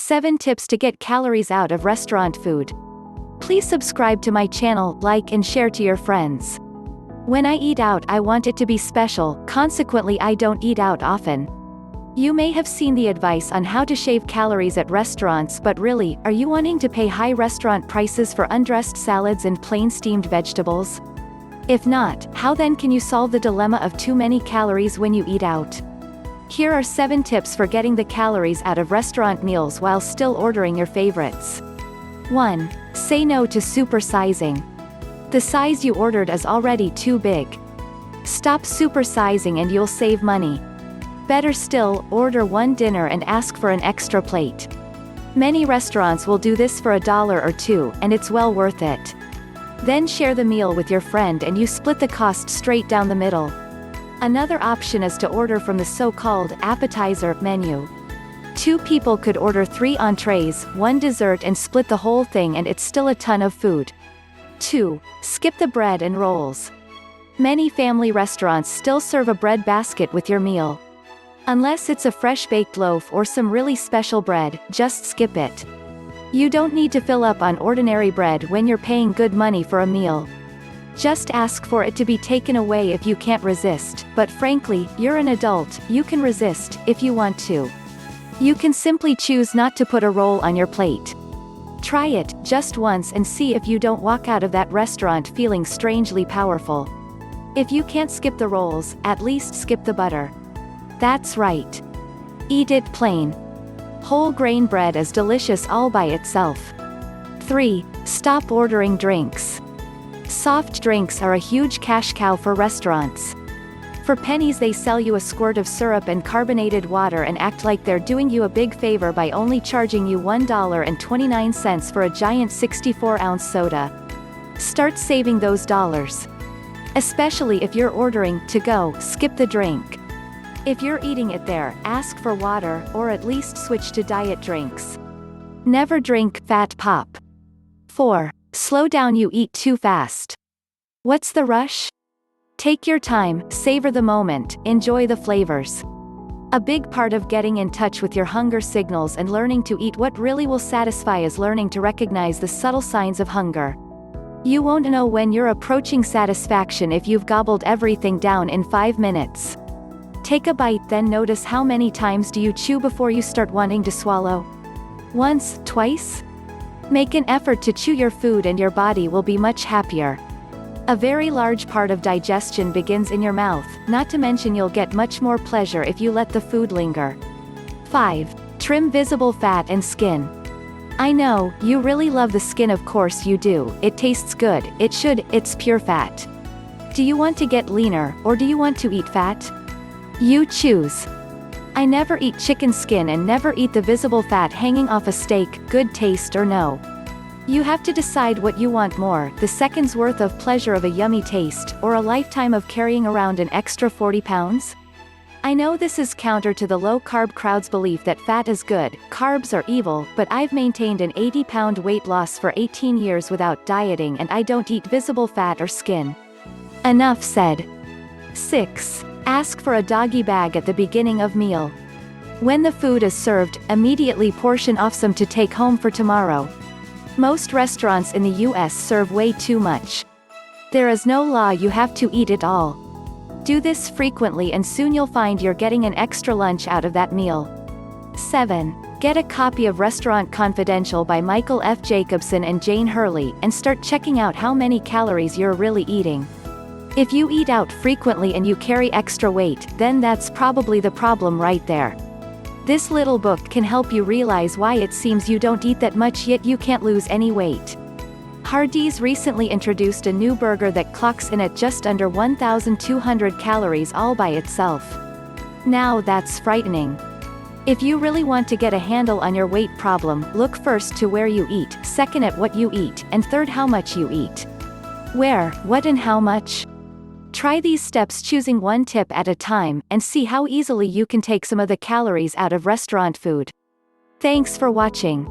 7 tips to get calories out of restaurant food. Please subscribe to my channel, like and share to your friends. When I eat out, I want it to be special, consequently I don't eat out often. You may have seen the advice on how to shave calories at restaurants, but really, are you wanting to pay high restaurant prices for undressed salads and plain steamed vegetables? If not, how then can you solve the dilemma of too many calories when you eat out? Here are 7 tips for getting the calories out of restaurant meals while still ordering your favorites. 1. Say no to supersizing. The size you ordered is already too big. Stop supersizing and you'll save money. Better still, order one dinner and ask for an extra plate. Many restaurants will do this for $1 or $2, and it's well worth it. Then share the meal with your friend and you split the cost straight down the middle. Another option is to order from the so-called appetizer menu. 2 people could order 3 entrees, 1 dessert and split the whole thing, and it's still a ton of food. 2. Skip the bread and rolls. Many family restaurants still serve a bread basket with your meal. Unless it's a fresh baked loaf or some really special bread, just skip it. You don't need to fill up on ordinary bread when you're paying good money for a meal. Just ask for it to be taken away if you can't resist, but frankly, you're an adult, you can resist, if you want to. You can simply choose not to put a roll on your plate. Try it, just once, and see if you don't walk out of that restaurant feeling strangely powerful. If you can't skip the rolls, at least skip the butter. That's right. Eat it plain. Whole grain bread is delicious all by itself. 3. Stop ordering drinks. Soft drinks are a huge cash cow for restaurants. For pennies they sell you a squirt of syrup and carbonated water and act like they're doing you a big favor by only charging you $1.29 for a giant 64-ounce soda. Start saving those dollars. Especially if you're ordering to go, skip the drink. If you're eating it there, ask for water, or at least switch to diet drinks. Never drink fat pop. 4. Slow down, you eat too fast. What's the rush? Take your time, savor the moment, enjoy the flavors. A big part of getting in touch with your hunger signals and learning to eat what really will satisfy is learning to recognize the subtle signs of hunger. You won't know when you're approaching satisfaction if you've gobbled everything down in 5 minutes. Take a bite, then notice how many times do you chew before you start wanting to swallow? Once, twice? Make an effort to chew your food and your body will be much happier. A very large part of digestion begins in your mouth, not to mention you'll get much more pleasure if you let the food linger. 5. Trim visible fat and skin. I know, you really love the skin, of course you do, it tastes good, it should, it's pure fat. Do you want to get leaner, or do you want to eat fat? You choose. I never eat chicken skin and never eat the visible fat hanging off a steak, good taste or no. You have to decide what you want more, the seconds worth of pleasure of a yummy taste, or a lifetime of carrying around an extra 40 pounds? I know this is counter to the low-carb crowd's belief that fat is good, carbs are evil, but I've maintained an 80-pound weight loss for 18 years without dieting and I don't eat visible fat or skin. Enough said. 6. Ask for a doggy bag at the beginning of meal. When the food is served, immediately portion off some to take home for tomorrow. Most restaurants in the US serve way too much. There is no law you have to eat it all. Do this frequently and soon you'll find you're getting an extra lunch out of that meal. 7. Get a copy of Restaurant Confidential by Michael F. Jacobson and Jane Hurley, and start checking out how many calories you're really eating. If you eat out frequently and you carry extra weight, then that's probably the problem right there. This little book can help you realize why it seems you don't eat that much yet you can't lose any weight. Hardee's recently introduced a new burger that clocks in at just under 1,200 calories all by itself. Now that's frightening. If you really want to get a handle on your weight problem, look first to where you eat, second at what you eat, and third how much you eat. Where, what and how much? Try these steps, choosing one tip at a time, and see how easily you can take some of the calories out of restaurant food. Thanks for watching.